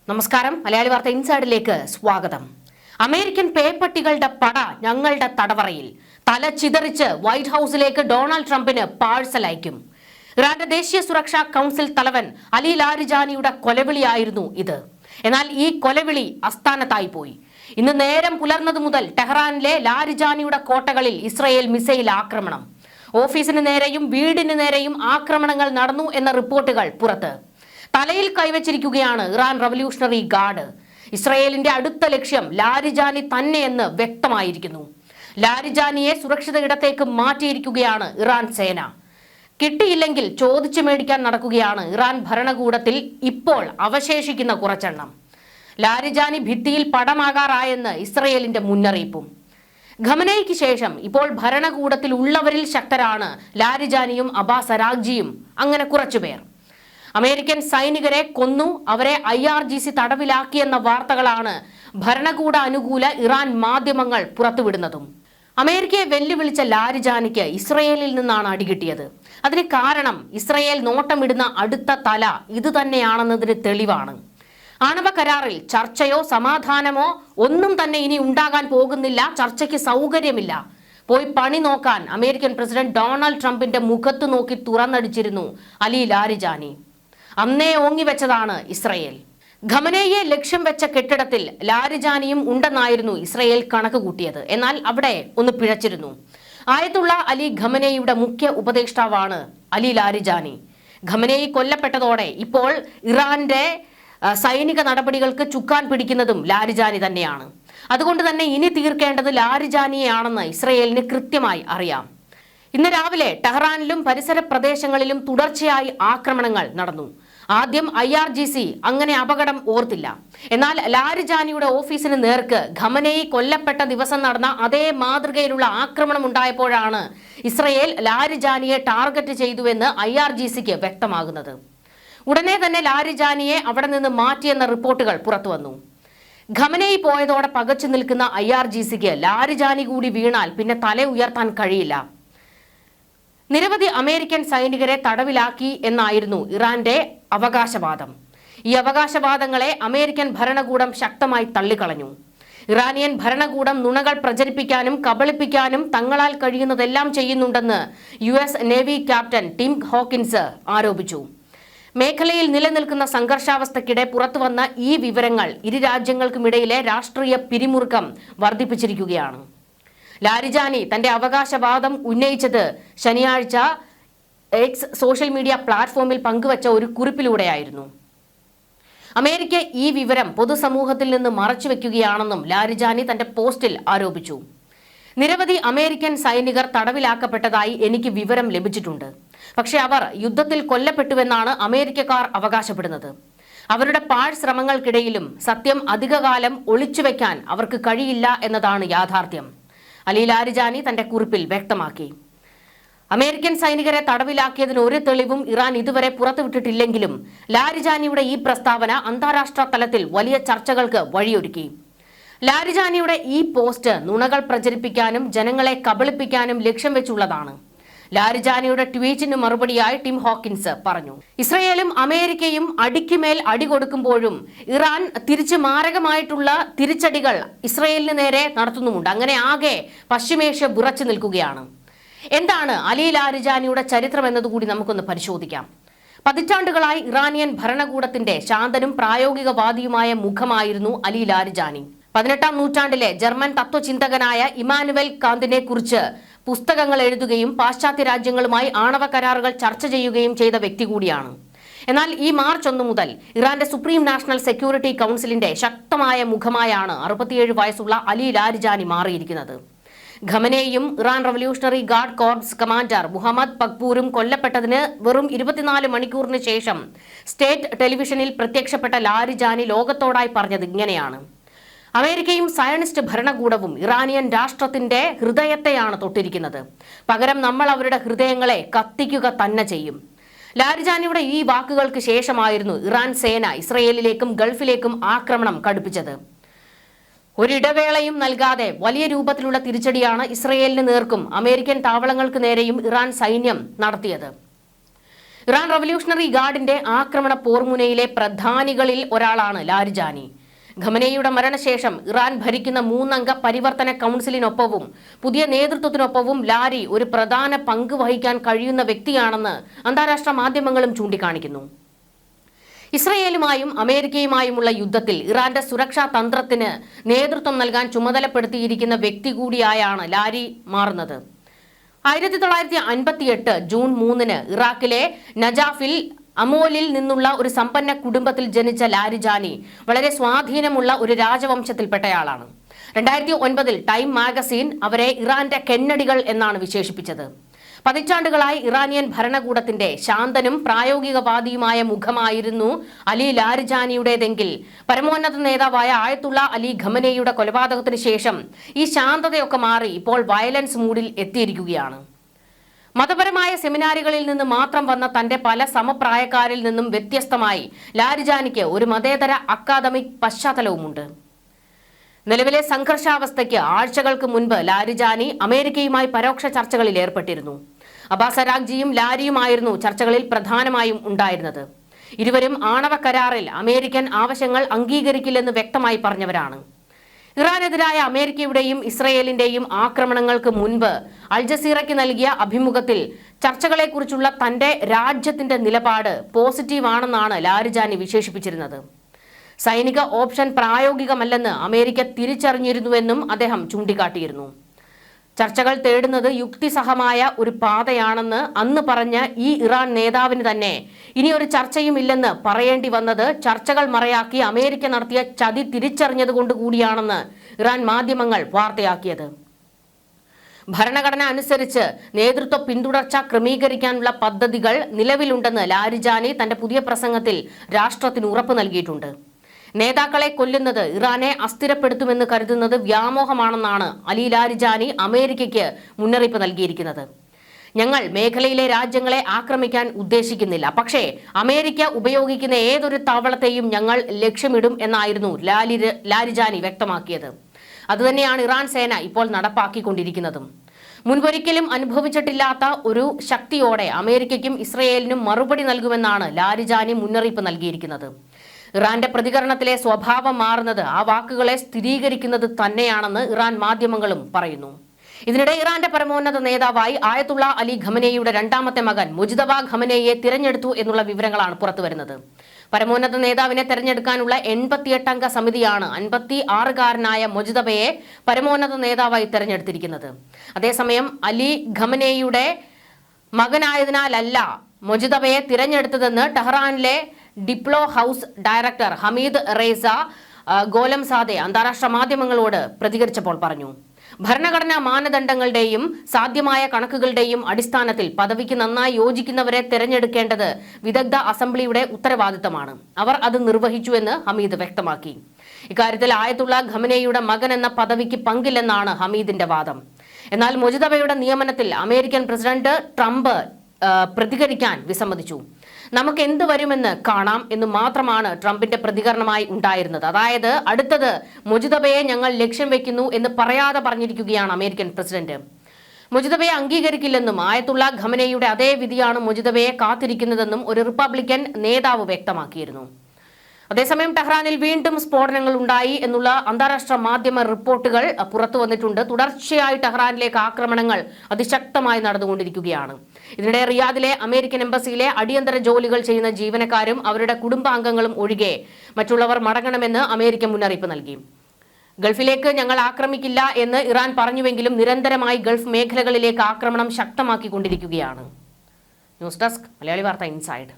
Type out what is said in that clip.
നമസ്കാരം. മലയാളി വാർത്ത ഇൻസൈഡിലേക്ക് സ്വാഗതം. അമേരിക്കൻ പേപ്പട്ടികളുടെ പട ഞങ്ങളുടെ തടവറയിൽ. തല ചിതറിച്ച് വൈറ്റ് ഹൌസിലേക്ക് ഡൊണാൾഡ് ട്രംപിന് പാഴ്സൽ അയക്കും. ഇറാന്റെ ദേശീയ സുരക്ഷാ കൗൺസിൽ തലവൻ അലി ലാരിജാനിയുടെ കൊലവിളിയായിരുന്നു ഇത്. എന്നാൽ ഈ കൊലവിളി അസ്ഥാനത്തായി പോയി. ഇന്ന് നേരം പുലർന്നതു മുതൽ ടെഹ്റാനിലെ ലാരിജാനിയുടെ കോട്ടകളിൽ ഇസ്രയേൽ മിസൈൽ ആക്രമണം. ഓഫീസിന് നേരെയും വീടിന് നേരെയും ആക്രമണങ്ങൾ നടന്നു എന്ന റിപ്പോർട്ടുകൾ പുറത്ത്. തലയിൽ കൈവച്ചിരിക്കുകയാണ് ഇറാൻ റവല്യൂഷണറി ഗാർഡ്. ഇസ്രയേലിന്റെ അടുത്ത ലക്ഷ്യം ലാരിജാനി തന്നെയെന്ന് വ്യക്തമായിരിക്കുന്നു. ലാരിജാനിയെ സുരക്ഷിത ഇടത്തേക്ക് മാറ്റിയിരിക്കുകയാണ് ഇറാൻ സേന. കിട്ടിയില്ലെങ്കിൽ ചോദിച്ചു മേടിക്കാൻ നടക്കുകയാണ് ഇറാൻ ഭരണകൂടത്തിൽ ഇപ്പോൾ അവശേഷിക്കുന്ന കുറച്ചെണ്ണം. ലാരിജാനി ഭിത്തിയിൽ പടമാകാറായെന്ന് ഇസ്രയേലിന്റെ മുന്നറിയിപ്പും. ഖമനേയ്ക്ക് ശേഷം ഇപ്പോൾ ഭരണകൂടത്തിൽ ഉള്ളവരിൽ ശക്തരാണ് ലാരിജാനിയും അബ്ബാസ് അരാഗ്ചിയും. അങ്ങനെ കുറച്ചുപേർ. അമേരിക്കൻ സൈനികരെ കൊന്നു, അവരെ IRGC തടവിലാക്കിയെന്ന വാർത്തകളാണ് ഭരണകൂട അനുകൂല ഇറാൻ മാധ്യമങ്ങൾ പുറത്തുവിടുന്നതും. അമേരിക്കയെ വെല്ലുവിളിച്ച ലാരിജാനിക്ക് ഇസ്രയേലിൽ നിന്നാണ് അടികിട്ടിയത്. അതിന് കാരണം ഇസ്രയേൽ നോട്ടമിടുന്ന അടുത്ത തല ഇത് തന്നെയാണെന്നതിന് തെളിവാണ്. ആണവ കരാറിൽ ചർച്ചയോ സമാധാനമോ ഒന്നും തന്നെ ഇനി ഉണ്ടാകാൻ പോകുന്നില്ല. ചർച്ചയ്ക്ക് സൗകര്യമില്ല. പോയി പണി നോക്കാൻ അമേരിക്കൻ പ്രസിഡന്റ് ഡൊണാൾഡ് ട്രംപിന്റെ മുഖത്ത് നോക്കി തുറന്നടിച്ചിരുന്നു അലി ലാരിജാനി. അന്നേ ഓങ്ങിവെച്ചതാണ് ഇസ്രയേൽ. ഖമനേയെ ലക്ഷ്യം വെച്ച കെട്ടിടത്തിൽ ലാരിജാനിയും ഉണ്ടെന്നായിരുന്നു ഇസ്രയേൽ കണക്ക് കൂട്ടിയത്. എന്നാൽ അവിടെ ഒന്ന് പിഴച്ചിരുന്നു. ആയത്തുള്ള അലി ഖമനേയുടെ മുഖ്യ ഉപദേഷ്ടാവാണ് അലി ലാരിജാനി. ഖമനേയി കൊല്ലപ്പെട്ടതോടെ ഇപ്പോൾ ഇറാന്റെ സൈനിക നടപടികൾക്ക് ചുക്കാൻ പിടിക്കുന്നതും ലാരിജാനി തന്നെയാണ്. അതുകൊണ്ട് തന്നെ ഇനി തീർക്കേണ്ടത് ലാരിജാനിയെയാണെന്ന് ഇസ്രയേലിന് കൃത്യമായി അറിയാം. ഇന്ന് രാവിലെ ടെഹ്റാനിലും പരിസര പ്രദേശങ്ങളിലും തുടർച്ചയായി ആക്രമണങ്ങൾ നടന്നു. ആദ്യം IRGC അങ്ങനെ അപകടം ഓർത്തില്ല. എന്നാൽ ലാരിജാനിയുടെ ഓഫീസിന് നേർക്ക് ഖമനേയി കൊല്ലപ്പെട്ട ദിവസം നടന്ന അതേ മാതൃകയിലുള്ള ആക്രമണം ഉണ്ടായപ്പോഴാണ് ഇസ്രയേൽ ലാരിജാനിയെ ടാർഗറ്റ് ചെയ്തുവെന്ന് IRGCക്ക് വ്യക്തമാകുന്നത്. ഉടനെ തന്നെ ലാരിജാനിയെ അവിടെ നിന്ന് മാറ്റിയെന്ന റിപ്പോർട്ടുകൾ പുറത്തുവന്നു. ഖമനേയി പോയതോടെ പകച്ചു നിൽക്കുന്ന IRGCക്ക് ലാരിജാനി കൂടി വീണാൽ പിന്നെ തല ഉയർത്താൻ കഴിയില്ല. നിരവധി അമേരിക്കൻ സൈനികരെ തടവിലാക്കി എന്നായിരുന്നു ഇറാന്റെ അവകാശവാദം. ഈ അവകാശവാദങ്ങളെ അമേരിക്കൻ ഭരണകൂടം ശക്തമായി തള്ളിക്കളഞ്ഞു. ഇറാനിയൻ ഭരണകൂടം നുണകൾ പ്രചരിപ്പിക്കാനും കബളിപ്പിക്കാനും തങ്ങളാൽ കഴിയുന്നതെല്ലാം ചെയ്യുന്നുണ്ടെന്ന് US navy captain Tim Hawkins ആരോപിച്ചു. മേഖലയിൽ നിലനിൽക്കുന്ന സംഘർഷാവസ്ഥയ്ക്കിടെ പുറത്തുവന്ന ഈ വിവരങ്ങൾ ഇരു രാജ്യങ്ങൾക്കുമിടയിലെ രാഷ്ട്രീയ പിരിമുറുക്കം വർദ്ധിപ്പിച്ചിരിക്കുകയാണ്. ലാരിജാനി തന്റെ അവകാശവാദം ഉന്നയിച്ചത് ശനിയാഴ്ച X സോഷ്യൽ മീഡിയ പ്ലാറ്റ്ഫോമിൽ പങ്കുവച്ച ഒരു കുറിപ്പിലൂടെയായിരുന്നു. അമേരിക്ക ഈ വിവരം പൊതുസമൂഹത്തിൽ നിന്ന് മറച്ചുവെക്കുകയാണെന്നും ലാരിജാനി തന്റെ പോസ്റ്റിൽ ആരോപിച്ചു. നിരവധി അമേരിക്കൻ സൈനികർ തടവിലാക്കപ്പെട്ടതായി എനിക്ക് വിവരം ലഭിച്ചിട്ടുണ്ട്. പക്ഷേ അവർ യുദ്ധത്തിൽ കൊല്ലപ്പെട്ടുവെന്നാണ് അമേരിക്കക്കാർ അവകാശപ്പെടുന്നത്. അവരുടെ പാഴ്ശ്രമങ്ങൾക്കിടയിലും സത്യം അധികകാലം ഒളിച്ചുവെക്കാൻ അവർക്ക് കഴിയില്ല എന്നതാണ് യാഥാർത്ഥ്യം. അലി ലാരിജാനി തന്റെ കുറിപ്പിൽ വ്യക്തമാക്കി. അമേരിക്കൻ സൈനികരെ തടവിലാക്കിയതിന് ഒരു തെളിവും ഇറാൻ ഇതുവരെ പുറത്തുവിട്ടിട്ടില്ലെങ്കിലും ലാരിജാനിയുടെ ഈ പ്രസ്താവന അന്താരാഷ്ട്ര തലത്തിൽ വലിയ ചർച്ചകൾക്ക് വഴിയൊരുക്കി. ലാരിജാനിയുടെ ഈ പോസ്റ്റ് നുണകൾ പ്രചരിപ്പിക്കാനും ജനങ്ങളെ കബളിപ്പിക്കാനും ലക്ഷ്യം വെച്ചുള്ളതാണ്. ലാരിജാനിയുടെ ട്വീറ്റിന് മറുപടിയായി ടിം ഹോക്കിൻസ് പറഞ്ഞു. ഇസ്രയേലും അമേരിക്കയും അടിക്കുമേൽ അടി കൊടുക്കുമ്പോഴും ഇറാൻ തിരിച്ച് മാരകമായിട്ടുള്ള തിരിച്ചടികൾ ഇസ്രയേലിന് നേരെ നടത്തുന്നുമുണ്ട്. അങ്ങനെ ആകെ പശ്ചിമേഷ്യ വിറച്ചു നിൽക്കുകയാണ്. എന്താണ് അലി ലാരിജാനിയുടെ ചരിത്രം എന്നതുകൂടി നമുക്കൊന്ന് പരിശോധിക്കാം. പതിറ്റാണ്ടുകളായി ഇറാനിയൻ ഭരണകൂടത്തിന്റെ ശാന്തനും പ്രായോഗികവാദിയുമായ മുഖമായിരുന്നു അലി ലാരിജാനി. 18ാം നൂറ്റാണ്ടിലെ ജർമ്മൻ തത്വചിന്തകനായ ഇമാനുവൽ കാന്തിനെ കുറിച്ച് പുസ്തകങ്ങൾ എഴുതുകയും പാശ്ചാത്യ രാജ്യങ്ങളുമായി ആണവ കരാറുകൾ ചർച്ച ചെയ്യുകയും ചെയ്ത വ്യക്തി കൂടിയാണ്. എന്നാൽ ഈ മാർച്ച് 1 മുതൽ ഇറാന്റെ സുപ്രീം നാഷണൽ സെക്യൂരിറ്റി കൗൺസിലിന്റെ ശക്തമായ മുഖമായാണ് 67 വയസ്സുള്ള അലി ലാരിജാനി മാറിയിരിക്കുന്നത്. ഖമനേയും Iran revolutionary guard corps commander Mohammad പക്പൂരും കൊല്ലപ്പെട്ടതിന് വെറും 24 മണിക്കൂറിന് ശേഷം സ്റ്റേറ്റ് ടെലിവിഷനിൽ പ്രത്യക്ഷപ്പെട്ട ലാരിജാനി ലോകത്തോടായി പറഞ്ഞത് ഇങ്ങനെയാണ്: അമേരിക്കയും സയനിസ്റ്റ് ഭരണകൂടവും ഇറാനിയൻ രാഷ്ട്രത്തിന്റെ ഹൃദയത്തെയാണ് തൊട്ടിരിക്കുന്നത്. പകരം നമ്മൾ അവരുടെ ഹൃദയങ്ങളെ കത്തിക്കുക തന്നെ ചെയ്യും. ലാരിജാനിയുടെ ഈ വാക്കുകൾക്ക് ശേഷമായിരുന്നു ഇറാൻ സേന ഇസ്രയേലിലേക്കും ഗൾഫിലേക്കും ആക്രമണം കടുപ്പിച്ചത്. ഒരിടവേളയും നൽകാതെ വലിയ രൂപത്തിലുള്ള തിരിച്ചടിയാണ് ഇസ്രയേലിന് നേർക്കും അമേരിക്കൻ താവളങ്ങൾക്ക് നേരെയും ഇറാൻ സൈന്യം നടത്തിയത്. ഇറാൻ റവല്യൂഷണറി ഗാർഡിന്റെ ആക്രമണ പോർമുനയിലെ പ്രധാനികളിൽ ഒരാളാണ് ലാരിജാനി. ഖമനേയിയുടെ മരണശേഷം ഇറാൻ ഭരിക്കുന്ന 3-അംഗ പരിവർത്തന കൗൺസിലിനൊപ്പവും പുതിയ നേതൃത്വത്തിനൊപ്പവും ലാരി ഒരു പ്രധാന പങ്ക് വഹിക്കാൻ കഴിയുന്ന വ്യക്തിയാണെന്ന് അന്താരാഷ്ട്ര മാധ്യമങ്ങളും ചൂണ്ടിക്കാണിക്കുന്നു. ഇസ്രയേലുമായും അമേരിക്കയുമായുമുള്ള യുദ്ധത്തിൽ ഇറാന്റെ സുരക്ഷാ തന്ത്രത്തിന് നേതൃത്വം നൽകാൻ ചുമതലപ്പെടുത്തിയിരിക്കുന്ന വ്യക്തി കൂടിയായാണ് ലാരി മാറുന്നത്. 1958 ജൂൺ 3 ഇറാഖിലെ നജാഫിൽ അമോലിൽ നിന്നുള്ള ഒരു സമ്പന്ന കുടുംബത്തിൽ ജനിച്ച ലാരിജാനി വളരെ സ്വാധീനമുള്ള ഒരു രാജവംശത്തിൽപ്പെട്ടയാളാണ്. 2009 ടൈം മാഗസിൻ അവരെ ഇറാന്റെ കെന്നഡികൾ എന്നാണ് വിശേഷിപ്പിച്ചത്. പതിറ്റാണ്ടുകളായി ഇറാനിയൻ ഭരണകൂടത്തിന്റെ ശാന്തനും പ്രായോഗികവാദിയുമായ മുഖമായിരുന്നു അലി ലാരിജാനിയുടേതെങ്കിൽ പരമോന്നത നേതാവായ ആയത്തുള്ള അലി ഖമനേയിയുടെ കൊലപാതകത്തിന് ശേഷം ഈ ശാന്തതയൊക്കെ മാറി ഇപ്പോൾ വയലൻസ് മൂഡിൽ എത്തിയിരിക്കുകയാണ്. മതപരമായ സെമിനാറുകളിൽ നിന്ന് മാത്രം വന്ന തന്റെ പല സമപ്രായക്കാരിൽ നിന്നും വ്യത്യസ്തമായി ലാരിജാനിക്ക് ഒരു മതേതര അക്കാദമിക് പശ്ചാത്തലവുമുണ്ട്. നിലവിലെ സംഘർഷാവസ്ഥയ്ക്ക് ആഴ്ചകൾക്ക് മുൻപ് ലാരിജാനി അമേരിക്കയുമായി പരോക്ഷ ചർച്ചകളിൽ ഏർപ്പെട്ടിരുന്നു. അബ്ബാസ് അരാഗ്ജിയും ലാരിയുമായിരുന്നു ചർച്ചകളിൽ പ്രധാനമായും ഉണ്ടായിരുന്നത്. ഇരുവരും ആണവ കരാറിൽ അമേരിക്കൻ ആവശ്യങ്ങൾ അംഗീകരിക്കില്ലെന്ന് വ്യക്തമായി പറഞ്ഞവരാണ്. ഇറാനെതിരായ അമേരിക്കയുടെയും ഇസ്രയേലിന്റെയും ആക്രമണങ്ങൾക്ക് മുൻപ് അൽ ജസീറയ്ക്ക് നൽകിയ അഭിമുഖത്തിൽ ചർച്ചകളെക്കുറിച്ചുള്ള തന്റെ രാജ്യത്തിന്റെ നിലപാട് പോസിറ്റീവാണെന്നാണ് ലാരിജാനി വിശേഷിപ്പിച്ചിരുന്നത്. സൈനിക ഓപ്ഷൻ പ്രായോഗികമല്ലെന്ന് അമേരിക്ക തിരിച്ചറിഞ്ഞിരുന്നുവെന്നും അദ്ദേഹം ചൂണ്ടിക്കാട്ടിയിരുന്നു. ചർച്ചകൾ തേടുന്നത് യുക്തിസഹമായ ഒരു പാതയാണെന്ന് അന്ന് പറഞ്ഞ ഈ ഇറാൻ നേതാവിന് തന്നെ ഇനിയൊരു ചർച്ചയും ഇല്ലെന്ന് പറയേണ്ടി വന്നത് ചർച്ചകൾ മറയാക്കി അമേരിക്ക നടത്തിയ ചതി തിരിച്ചറിഞ്ഞതുകൊണ്ട് കൂടിയാണെന്ന് ഇറാൻ മാധ്യമങ്ങൾ വാർത്തയാക്കിയത്. ഭരണഘടന അനുസരിച്ച് നേതൃത്വ പിന്തുടർച്ച ക്രമീകരിക്കാനുള്ള പദ്ധതികൾ നിലവിലുണ്ടെന്ന് ലാരിജാനി തന്റെ പുതിയ പ്രസംഗത്തിൽ രാഷ്ട്രത്തിന് ഉറപ്പ് നൽകിയിട്ടുണ്ട്. നേതാക്കളെ കൊല്ലുന്നത് ഇറാനെ അസ്ഥിരപ്പെടുത്തുമെന്ന് കരുതുന്നത് വ്യാമോഹമാണെന്നാണ് അലി ലാരിജാനി അമേരിക്കയ്ക്ക് മുന്നറിയിപ്പ് നൽകിയിരിക്കുന്നത്. ഞങ്ങൾ മേഖലയിലെ രാജ്യങ്ങളെ ആക്രമിക്കാൻ ഉദ്ദേശിക്കുന്നില്ല, പക്ഷേ അമേരിക്ക ഉപയോഗിക്കുന്ന ഏതൊരു താവളത്തെയും ഞങ്ങൾ ലക്ഷ്യമിടും എന്നായിരുന്നു ലാരിജാനി വ്യക്തമാക്കിയത്. അതുതന്നെയാണ് ഇറാൻ സേന ഇപ്പോൾ നടപ്പാക്കിക്കൊണ്ടിരിക്കുന്നതും. മുൻപൊരിക്കലും അനുഭവിച്ചിട്ടില്ലാത്ത ഒരു ശക്തിയോടെ അമേരിക്കയ്ക്കും ഇസ്രയേലിനും മറുപടി നൽകുമെന്നാണ് ലാരിജാനി മുന്നറിയിപ്പ് നൽകിയിരിക്കുന്നത്. ഇറാന്റെ പ്രതികരണത്തിലെ സ്വഭാവം മാറുന്നത് ആ വാക്കുകളെ സ്ഥിരീകരിക്കുന്നത് തന്നെയാണെന്ന് ഇറാൻ മാധ്യമങ്ങളും പറയുന്നു. ഇതിനിടെ ഇറാന്റെ പരമോന്നത നേതാവായി ആയത്തുള്ള അലി ഖമനേയിയുടെ രണ്ടാമത്തെ മകൻ മുജ്തബ ഖമനേയിയെ തിരഞ്ഞെടുത്തു എന്നുള്ള വിവരങ്ങളാണ് പുറത്തുവരുന്നത്. പരമോന്നത നേതാവിനെ തെരഞ്ഞെടുക്കാനുള്ള 88-അംഗ സമിതിയാണ് 56-കാരനായ മുജ്തബയെ പരമോന്നത നേതാവായി തെരഞ്ഞെടുത്തിരിക്കുന്നത്. അതേസമയം അലി ഖമനേയിയുടെ മകനായതിനാലല്ല മുജ്തബയെ തിരഞ്ഞെടുത്തതെന്ന് ടെഹ്റാനിലെ ഡിപ്ലോ ഹൗസ് ഡയറക്ടർ ഹമീദ് റേസ ഗോലംസാദെ അന്താരാഷ്ട്ര മാധ്യമങ്ങളോട് പ്രതികരിച്ചപ്പോൾ പറഞ്ഞു. ഭരണഘടനാ മാനദണ്ഡങ്ങളുടെയും സാധ്യമായ കണക്കുകളുടെയും അടിസ്ഥാനത്തിൽ പദവിക്ക് നന്നായി യോജിക്കുന്നവരെ തെരഞ്ഞെടുക്കേണ്ടത് വിദഗ്ധ അസംബ്ലിയുടെ ഉത്തരവാദിത്തമാണ്. അവർ അത് നിർവഹിച്ചുവെന്ന് ഹമീദ് വ്യക്തമാക്കി. ഇക്കാര്യത്തിൽ ആയത്തുള്ള ഖമനേയിയുടെ മകൻ എന്ന പദവിക്ക് പങ്കില്ലെന്നാണ് ഹമീദിന്റെ വാദം. എന്നാൽ മുജ്തബയുടെ നിയമനത്തിൽ അമേരിക്കൻ പ്രസിഡന്റ് ട്രംപ് പ്രതികരിക്കാൻ വിസമ്മതിച്ചു. നമുക്ക് എന്ത് വരുമെന്ന് കാണാം എന്ന് മാത്രമാണ് ട്രംപിന്റെ പ്രതികരണമായി ഉണ്ടായിരുന്നത്. അതായത് അടുത്തത് മുജ്തബയെ ഞങ്ങൾ ലക്ഷ്യം വെക്കുന്നു എന്ന് പറയാതെ പറഞ്ഞിരിക്കുകയാണ് അമേരിക്കൻ പ്രസിഡന്റ്. മുജ്തബയെ അംഗീകരിക്കില്ലെന്നും ആയത്തുള്ള ഖമനേയിയുടെ അതേ വിധിയാണ് മുജ്തബയെ കാത്തിരിക്കുന്നതെന്നും ഒരു റിപ്പബ്ലിക്കൻ നേതാവ് വ്യക്തമാക്കിയിരുന്നു. അതേസമയം ടെഹ്റാനിൽ വീണ്ടും സ്ഫോടനങ്ങൾ ഉണ്ടായി എന്നുള്ള അന്താരാഷ്ട്ര മാധ്യമ റിപ്പോർട്ടുകൾ പുറത്തു വന്നിട്ടുണ്ട്. തുടർച്ചയായി ടെഹ്റാനിലേക്ക് ആക്രമണങ്ങൾ അതിശക്തമായി നടന്നുകൊണ്ടിരിക്കുകയാണ്. ഇതിനിടെ റിയാദിലെ അമേരിക്കൻ എംബസിയിലെ അടിയന്തര ജോലികൾ ചെയ്യുന്ന ജീവനക്കാരും അവരുടെ കുടുംബാംഗങ്ങളും ഒഴികെ മറ്റുള്ളവർ മടങ്ങണമെന്ന് അമേരിക്ക മുന്നറിയിപ്പ് നൽകി. ഗൾഫിലേക്ക് ഞങ്ങൾ ആക്രമിക്കില്ല എന്ന് ഇറാൻ പറഞ്ഞുവെങ്കിലും നിരന്തരമായി ഗൾഫ് മേഖലകളിലേക്ക് ആക്രമണം ശക്തമാക്കിക്കൊണ്ടിരിക്കുകയാണ്. ന്യൂസ് ഡെസ്ക് മലയാളി വാർത്ത ഇൻസൈഡ്.